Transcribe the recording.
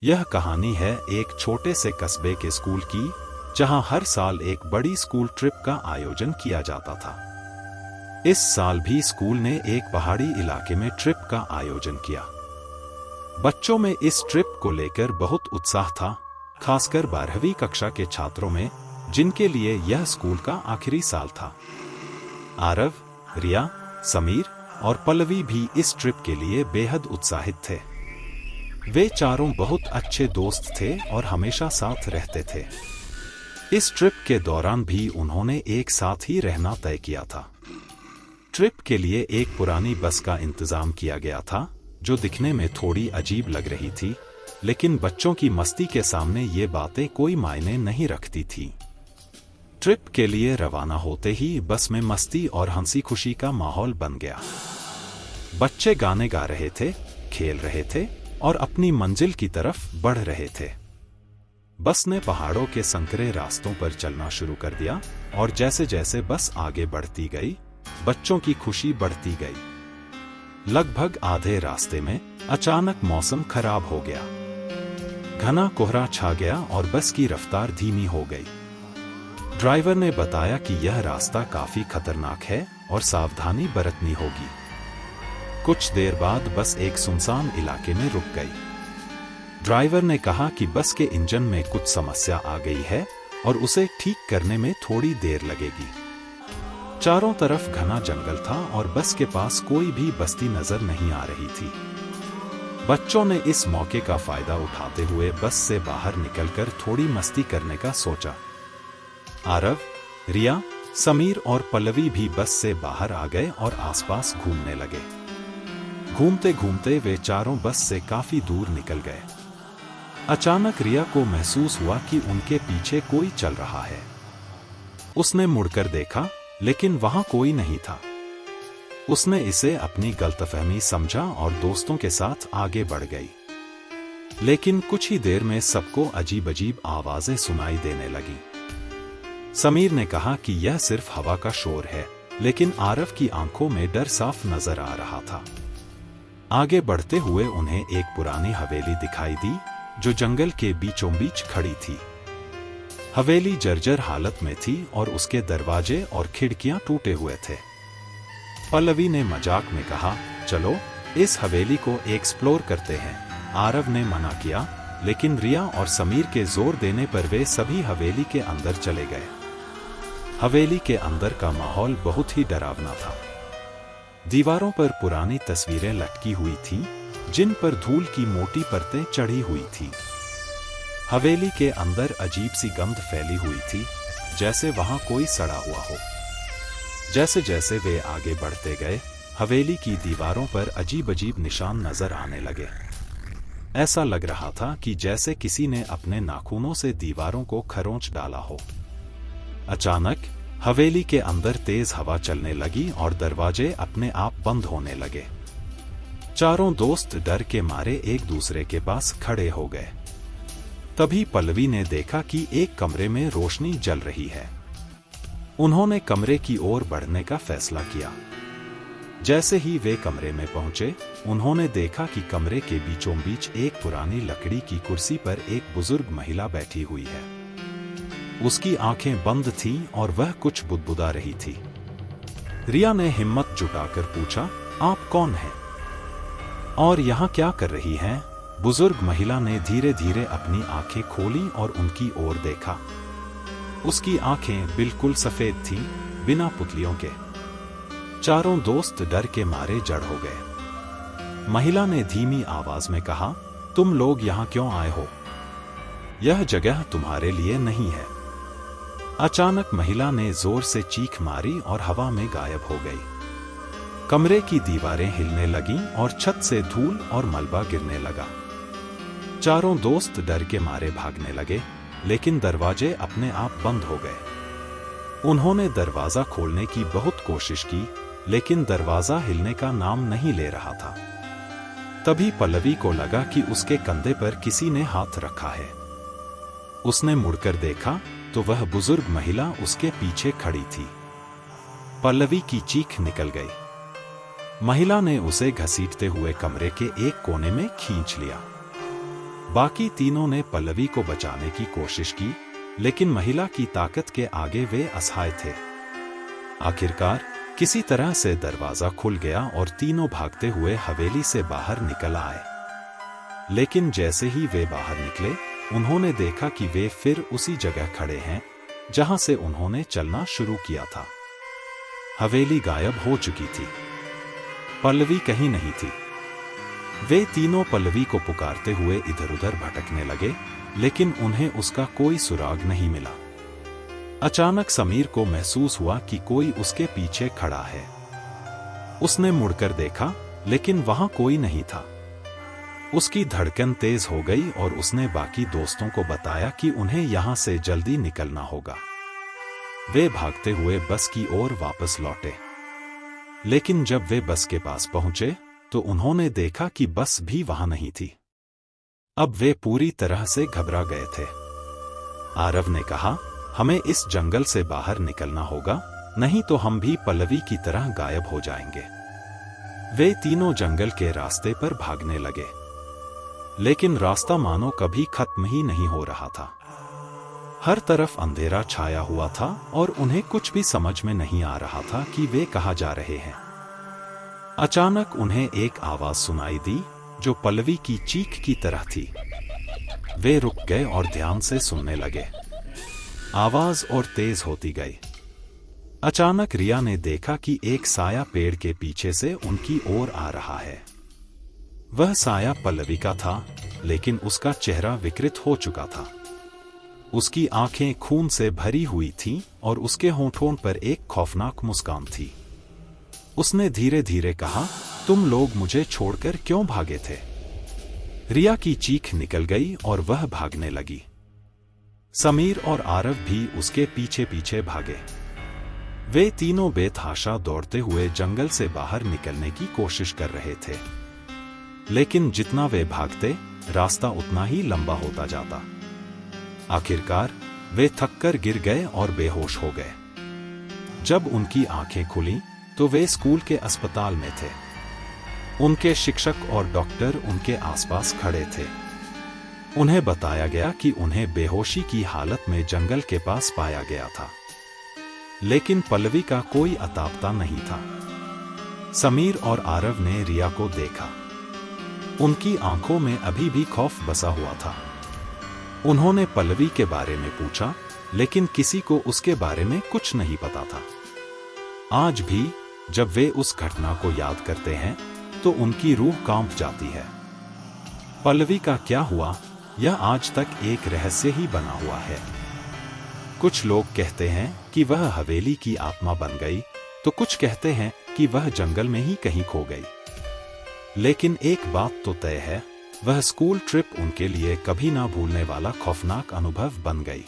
यह कहानी है एक छोटे से कस्बे के स्कूल की, जहां हर साल एक बड़ी स्कूल ट्रिप का आयोजन किया जाता था। इस साल भी स्कूल ने एक पहाड़ी इलाके में ट्रिप का आयोजन किया। बच्चों में इस ट्रिप को लेकर बहुत उत्साह था, खासकर 12वीं कक्षा के छात्रों में, जिनके लिए यह स्कूल का आखिरी साल था। आरव, रिया, समीर और पल्लवी भी इस ट्रिप के लिए बेहद उत्साहित थे। वे चारों बहुत अच्छे दोस्त थे और हमेशा साथ रहते थे। इस ट्रिप के दौरान भी उन्होंने एक साथ ही रहना तय किया था। ट्रिप के लिए एक पुरानी बस का इंतजाम किया गया था, जो दिखने में थोड़ी अजीब लग रही थी, लेकिन बच्चों की मस्ती के सामने ये बातें कोई मायने नहीं रखती थी। ट्रिप के लिए रवाना होते ही बस में मस्ती और हंसी खुशी का माहौल बन गया। बच्चे गाने गा रहे थे, खेल रहे थे और अपनी मंजिल की तरफ बढ़ रहे थे। बस ने पहाड़ों के संकरे रास्तों पर चलना शुरू कर दिया और जैसे जैसे बस आगे बढ़ती गई, बच्चों की खुशी बढ़ती गई। लगभग आधे रास्ते में अचानक मौसम खराब हो गया। घना कोहरा छा गया और बस की रफ्तार धीमी हो गई। ड्राइवर ने बताया कि यह रास्ता काफी खतरनाक है और सावधानी बरतनी होगी। कुछ देर बाद बस एक सुनसान इलाके में रुक गई। ड्राइवर ने कहा कि बस के इंजन में कुछ समस्या आ गई है और उसे ठीक करने में थोड़ी देर लगेगी। चारों तरफ घना जंगल था और बस के पास कोई भी बस्ती नजर नहीं आ रही थी। बच्चों ने इस मौके का फायदा उठाते हुए बस से बाहर निकलकर थोड़ी मस्ती करने का सोचा। आरव, रिया, समीर और पल्लवी भी बस से बाहर आ गए और आसपास घूमने लगे। घूमते घूमते वे चारों बस से काफी दूर निकल गए। अचानक रिया को महसूस हुआ कि उनके पीछे कोई चल रहा है। उसने मुड़कर देखा, लेकिन वहां कोई नहीं था। उसने इसे अपनी गलतफहमी समझा और दोस्तों के साथ आगे बढ़ गई। लेकिन कुछ ही देर में सबको अजीब अजीब आवाजें सुनाई देने लगी। समीर ने कहा कि यह सिर्फ हवा का शोर है, लेकिन आरव की आंखों में डर साफ नजर आ रहा था। आगे बढ़ते हुए उन्हें एक पुरानी हवेली दिखाई दी, जो जंगल के बीचों बीच खड़ी थी। हवेली जर्जर हालत में थी और उसके दरवाजे और खिड़कियां टूटे हुए थे। पल्लवी ने मजाक में कहा, चलो इस हवेली को एक्सप्लोर करते हैं। आरव ने मना किया, लेकिन रिया और समीर के जोर देने पर वे सभी हवेली के अंदर चले गए। हवेली के अंदर का माहौल बहुत ही डरावना था। दीवारों पर पुरानी तस्वीरें लटकी हुई थीं, जिन पर धूल की मोटी परतें चढ़ी हुई थी। हवेली के अंदर अजीब सी गंध फैली हुई थी, जैसे वहां कोई सड़ा हुआ हो। जैसे जैसे वे आगे बढ़ते गए, हवेली की दीवारों पर अजीब अजीब निशान नजर आने लगे। ऐसा लग रहा था कि जैसे किसी ने अपने नाखूनों से दीवारों को खरोंच डाला हो। अचानक हवेली के अंदर तेज हवा चलने लगी और दरवाजे अपने आप बंद होने लगे। चारों दोस्त डर के मारे एक दूसरे के पास खड़े हो गए। तभी पल्लवी ने देखा कि एक कमरे में रोशनी जल रही है। उन्होंने कमरे की ओर बढ़ने का फैसला किया। जैसे ही वे कमरे में पहुंचे, उन्होंने देखा कि कमरे के बीचों बीच एक पुरानी लकड़ी की कुर्सी पर एक बुजुर्ग महिला बैठी हुई है। उसकी आंखें बंद थीं और वह कुछ बुदबुदा रही थी। रिया ने हिम्मत जुटाकर पूछा, आप कौन हैं? और यहाँ क्या कर रही हैं? बुजुर्ग महिला ने धीरे धीरे अपनी आंखें खोली और उनकी ओर देखा। उसकी आंखें बिल्कुल सफेद थीं, बिना पुतलियों के। चारों दोस्त डर के मारे जड़ हो गए। महिला ने धीमी आवाज में कहा, तुम लोग यहाँ क्यों आए हो? यह जगह तुम्हारे लिए नहीं है। अचानक महिला ने जोर से चीख मारी और हवा में गायब हो गई। कमरे की दीवारें हिलने लगीं और छत से धूल और मलबा गिरने लगा। चारों दोस्त डर के मारे भागने लगे, लेकिन दरवाजे अपने आप बंद हो गए। उन्होंने दरवाजा खोलने की बहुत कोशिश की, लेकिन दरवाजा हिलने का नाम नहीं ले रहा था। तभी पल्लवी को लगा कि उसके कंधे पर किसी ने हाथ रखा है। उसने मुड़कर देखा तो वह बुजुर्ग महिला उसके पीछे खड़ी थी। पल्लवी की चीख निकल गई। महिला ने उसे घसीटते हुए कमरे के एक कोने में खींच लिया। बाकी तीनों ने पल्लवी को बचाने की कोशिश की, लेकिन महिला की ताकत के आगे वे असहाय थे। आखिरकार किसी तरह से दरवाजा खुल गया और तीनों भागते हुए हवेली से बाहर निकल आए। लेकिन जैसे ही वे बाहर निकले, उन्होंने देखा कि वे फिर उसी जगह खड़े हैं जहां से उन्होंने चलना शुरू किया था। हवेली गायब हो चुकी थी। पल्लवी कहीं नहीं थी। वे तीनों पल्लवी को पुकारते हुए इधर-उधर भटकने लगे, लेकिन उन्हें उसका कोई सुराग नहीं मिला। अचानक समीर को महसूस हुआ कि कोई उसके पीछे खड़ा है। उसने मुड़कर देखा, लेकिन वहां कोई नहीं था। उसकी धड़कन तेज हो गई और उसने बाकी दोस्तों को बताया कि उन्हें यहां से जल्दी निकलना होगा। वे भागते हुए बस की ओर वापस लौटे। लेकिन जब वे बस के पास पहुंचे, तो उन्होंने देखा कि बस भी वहां नहीं थी। अब वे पूरी तरह से घबरा गए थे। आरव ने कहा, हमें इस जंगल से बाहर निकलना होगा, नहीं तो हम भी पल्लवी की तरह गायब हो जाएंगे। वे तीनों जंगल के रास्ते पर भागने लगे, लेकिन रास्ता मानो कभी खत्म ही नहीं हो रहा था। हर तरफ अंधेरा छाया हुआ था और उन्हें कुछ भी समझ में नहीं आ रहा था कि वे कहां जा रहे हैं। अचानक उन्हें एक आवाज सुनाई दी जो पल्लवी की चीख की तरह थी। वे रुक गए और ध्यान से सुनने लगे। आवाज और तेज होती गई। अचानक रिया ने देखा कि एक साया पेड़ के पीछे से उनकी ओर आ रहा है। वह साया पल्लवी का था, लेकिन उसका चेहरा विकृत हो चुका था। उसकी आंखें खून से भरी हुई थीं और उसके होंठों पर एक खौफनाक मुस्कान थी। उसने धीरे धीरे कहा, तुम लोग मुझे छोड़कर क्यों भागे थे? रिया की चीख निकल गई और वह भागने लगी। समीर और आरव भी उसके पीछे पीछे भागे। वे तीनों बेतहाशा दौड़ते हुए जंगल से बाहर निकलने की कोशिश कर रहे थे, लेकिन जितना वे भागते, रास्ता उतना ही लंबा होता जाता। आखिरकार वे थककर गिर गए और बेहोश हो गए। जब उनकी आंखें खुलीं, तो वे स्कूल के अस्पताल में थे। उनके शिक्षक और डॉक्टर उनके आसपास खड़े थे। उन्हें बताया गया कि उन्हें बेहोशी की हालत में जंगल के पास पाया गया था, लेकिन पल्लवी का कोई अता पता नहीं था। समीर और आरव ने रिया को देखा। उनकी आंखों में अभी भी खौफ बसा हुआ था। उन्होंने पल्लवी के बारे में पूछा, लेकिन किसी को उसके बारे में कुछ नहीं पता था। आज भी जब वे उस घटना को याद करते हैं, तो उनकी रूह कांप जाती है। पल्लवी का क्या हुआ, यह आज तक एक रहस्य ही बना हुआ है। कुछ लोग कहते हैं कि वह हवेली की आत्मा बन गई, तो कुछ कहते हैं कि वह जंगल में ही कहीं खो गई। लेकिन एक बात तो तय है, वह स्कूल ट्रिप उनके लिए कभी ना भूलने वाला खौफनाक अनुभव बन गई।